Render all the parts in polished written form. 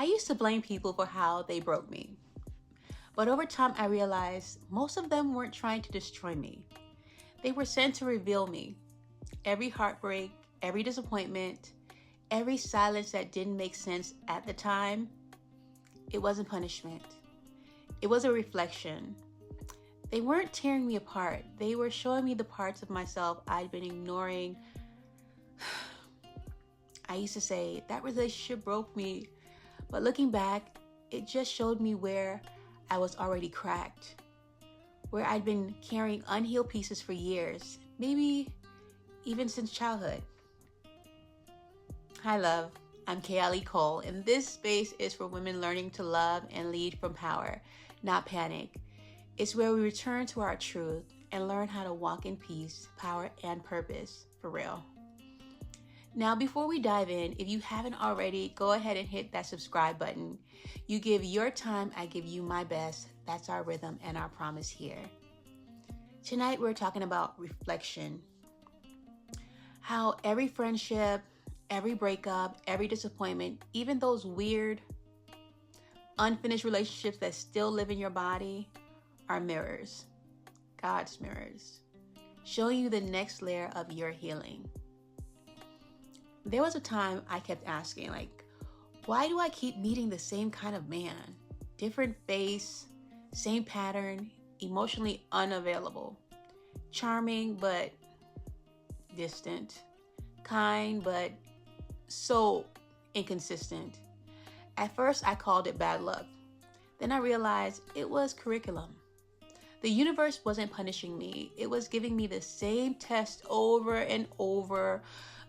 I used to blame people for how they broke me. But over time, I realized most of them weren't trying to destroy me. They were sent to reveal me. Every heartbreak, every disappointment, every silence that didn't make sense at the time, it wasn't punishment. It was a reflection. They weren't tearing me apart. They were showing me the parts of myself I'd been ignoring. I used to say, that relationship broke me. But looking back, it just showed me where I was already cracked, where I'd been carrying unhealed pieces for years, maybe even since childhood. Hi, love. I'm Kayali Cole, and this space is for women learning to love and lead from power, not panic. It's where we return to our truth and learn how to walk in peace, power, and purpose for real. Now, before we dive in, if you haven't already, go ahead and hit that subscribe button. You give your time, I give you my best. That's our rhythm and our promise here. Tonight, we're talking about reflection. How every friendship, every breakup, every disappointment, even those weird, unfinished relationships that still live in your body are mirrors, God's mirrors, showing you the next layer of your healing. There was a time I kept asking, why do I keep meeting the same kind of man? Different face, same pattern, emotionally unavailable. Charming, but distant. Kind, but so inconsistent. At first, I called it bad luck. Then I realized it was curriculum. The universe wasn't punishing me. It was giving me the same test over and over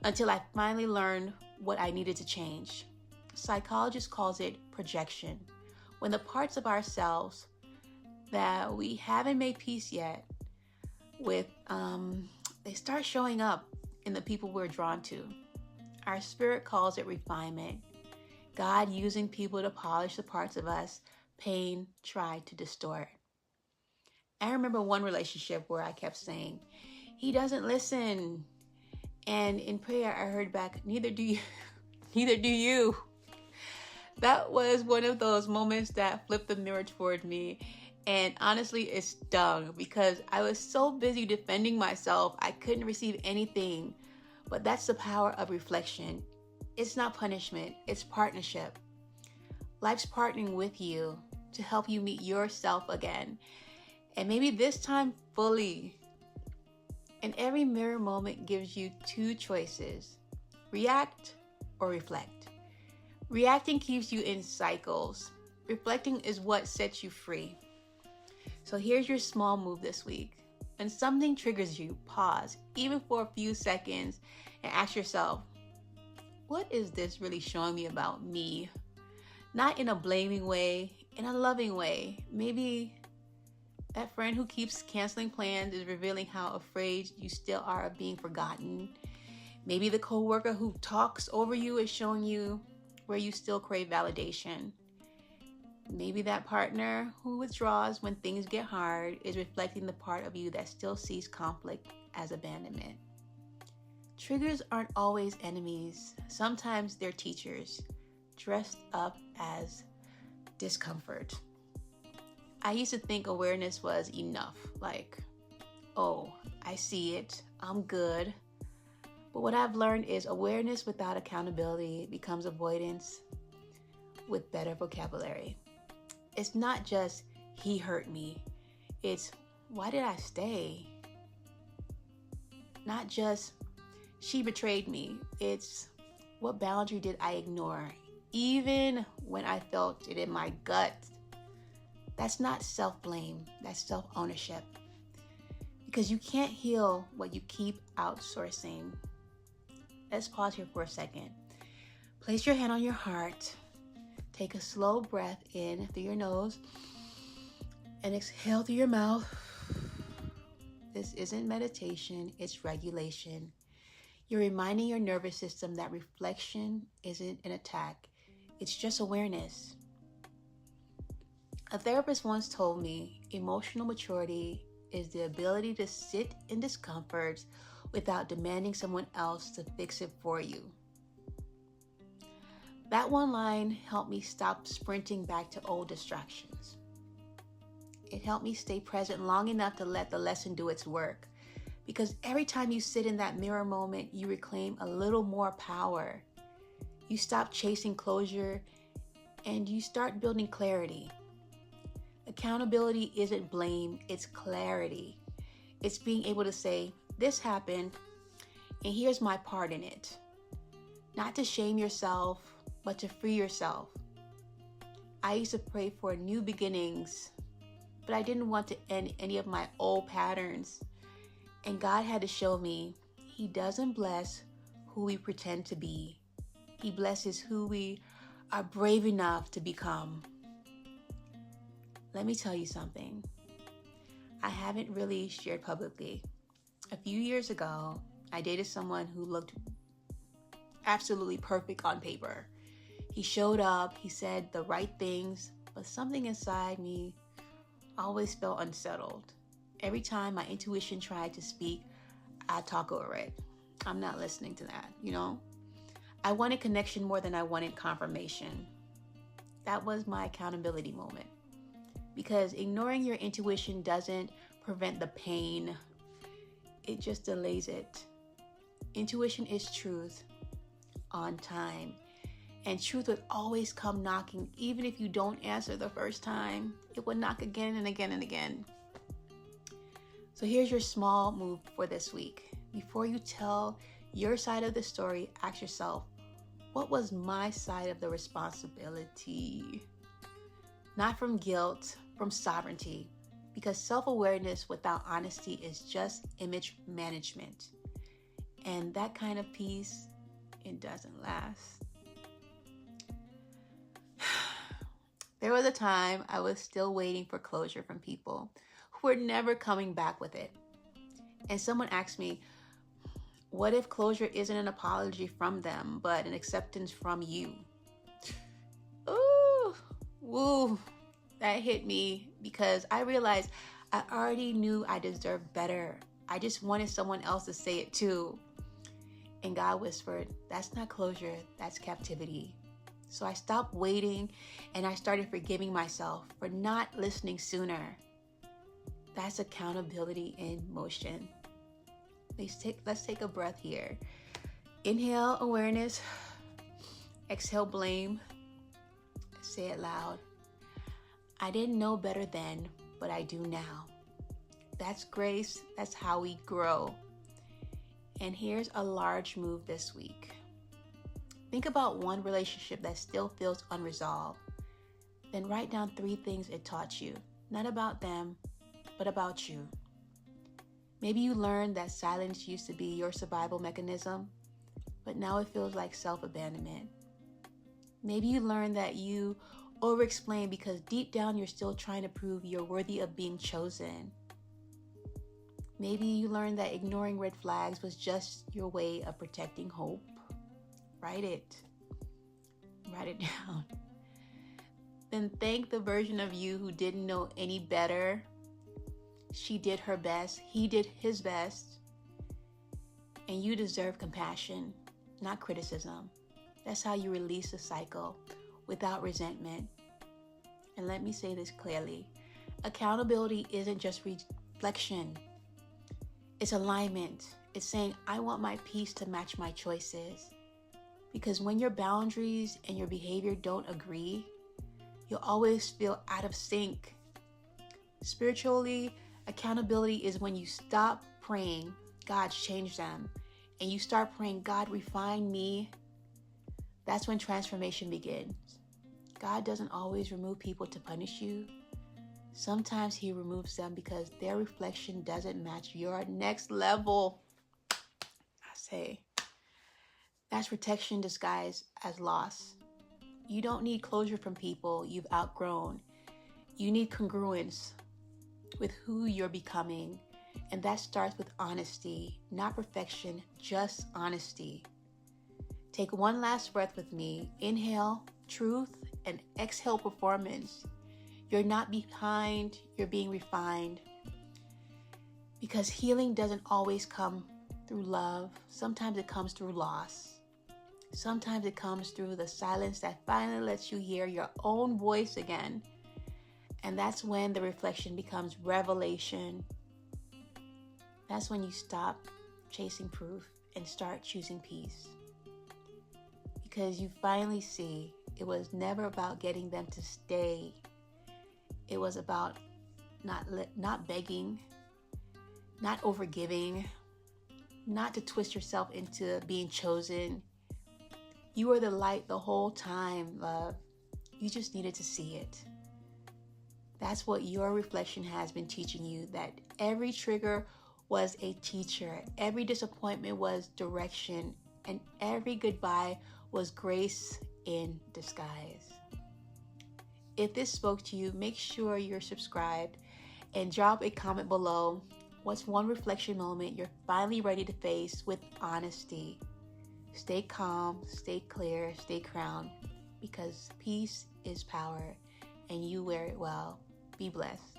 until I finally learned what I needed to change. Psychologists calls it projection. When the parts of ourselves that we haven't made peace yet with, they start showing up in the people we're drawn to. Our spirit calls it refinement. God using people to polish the parts of us pain tried to distort. I remember one relationship where I kept saying, he doesn't listen. And in prayer, I heard back, neither do you. Neither do you. That was one of those moments that flipped the mirror toward me. And honestly, it stung because I was so busy defending myself, I couldn't receive anything. But that's the power of reflection. It's not punishment, it's partnership. Life's partnering with you to help you meet yourself again. And maybe this time fully. And every mirror moment gives you two choices, react or reflect. Reacting keeps you in cycles. Reflecting is what sets you free. So here's your small move this week. When something triggers you, pause, even for a few seconds, and ask yourself, what is this really showing me about me? Not in a blaming way, in a loving way. Maybe that friend who keeps canceling plans is revealing how afraid you still are of being forgotten. Maybe the coworker who talks over you is showing you where you still crave validation. Maybe that partner who withdraws when things get hard is reflecting the part of you that still sees conflict as abandonment. Triggers aren't always enemies. Sometimes they're teachers, dressed up as discomfort. I used to think awareness was enough, oh, I see it, I'm good. But what I've learned is awareness without accountability becomes avoidance with better vocabulary. It's not just, he hurt me. It's, why did I stay? Not just, she betrayed me. It's, what boundary did I ignore? Even when I felt it in my gut. That's not self-blame, that's self-ownership. Because you can't heal what you keep outsourcing. Let's pause here for a second. Place your hand on your heart. Take a slow breath in through your nose and exhale through your mouth. This isn't meditation, it's regulation. You're reminding your nervous system that reflection isn't an attack, it's just awareness. A therapist once told me emotional maturity is the ability to sit in discomfort without demanding someone else to fix it for you. That one line helped me stop sprinting back to old distractions. It helped me stay present long enough to let the lesson do its work. Because every time you sit in that mirror moment, you reclaim a little more power. You stop chasing closure and you start building clarity. Accountability isn't blame, it's clarity. It's being able to say, this happened, and here's my part in it. Not to shame yourself, but to free yourself. I used to pray for new beginnings, but I didn't want to end any of my old patterns. And God had to show me He doesn't bless who we pretend to be. He blesses who we are brave enough to become. Let me tell you something. I haven't really shared publicly. A few years ago, I dated someone who looked absolutely perfect on paper. He showed up, he said the right things, but something inside me always felt unsettled. Every time my intuition tried to speak, I'd talk over it. I'm not listening to that, I wanted connection more than I wanted confirmation. That was my accountability moment. Because ignoring your intuition doesn't prevent the pain. It just delays it. Intuition is truth on time. And truth would always come knocking. Even if you don't answer the first time, it will knock again and again and again. So here's your small move for this week. Before you tell your side of the story, ask yourself, what was my side of the responsibility? Not from guilt, from sovereignty. Because self-awareness without honesty is just image management. And that kind of peace, it doesn't last. There was a time I was still waiting for closure from people who were never coming back with it. And someone asked me, what if closure isn't an apology from them, but an acceptance from you? Ooh, woo, that hit me because I realized I already knew I deserved better. I just wanted someone else to say it too. And God whispered, that's not closure, that's captivity. So I stopped waiting and I started forgiving myself for not listening sooner. That's accountability in motion. Let's take a breath here. Inhale awareness. Exhale blame. Say it loud. I didn't know better then, but I do now. That's grace. That's how we grow. And here's a large move this week. Think about one relationship that still feels unresolved. Then write down 3 things it taught you. Not about them, but about you. Maybe you learned that silence used to be your survival mechanism, but now it feels like self-abandonment. Maybe you learned that you over-explain because deep down you're still trying to prove you're worthy of being chosen. Maybe you learned that ignoring red flags was just your way of protecting hope. Write it down. Then thank the version of you who didn't know any better. She did her best. He did his best. And you deserve compassion, not criticism. That's how you release the cycle without resentment. And let me say this clearly. Accountability isn't just reflection. It's alignment. It's saying, I want my peace to match my choices. Because when your boundaries and your behavior don't agree, you'll always feel out of sync. Spiritually, accountability is when you stop praying, God, change them, and you start praying, God, refine me. That's when transformation begins. God doesn't always remove people to punish you. Sometimes He removes them because their reflection doesn't match your next level. I say, that's protection disguised as loss. You don't need closure from people you've outgrown. You need congruence with who you're becoming. And that starts with honesty, not perfection, just honesty. Take one last breath with me. Inhale, truth, and exhale, performance. You're not behind, you're being refined. Because healing doesn't always come through love. Sometimes it comes through loss. Sometimes it comes through the silence that finally lets you hear your own voice again. And that's when the reflection becomes revelation. That's when you stop chasing proof and start choosing peace. Because you finally see it was never about getting them to stay. It was about not begging, not overgiving, not to twist yourself into being chosen. You were the light the whole time, love. You just needed to see it. That's what your reflection has been teaching you, that every trigger was a teacher, every disappointment was direction, and every goodbye was grace in disguise. If this spoke to you, make sure you're subscribed and drop a comment below. What's one reflection moment you're finally ready to face with honesty? Stay calm, stay clear, stay crowned, because peace is power and you wear it well. Be blessed.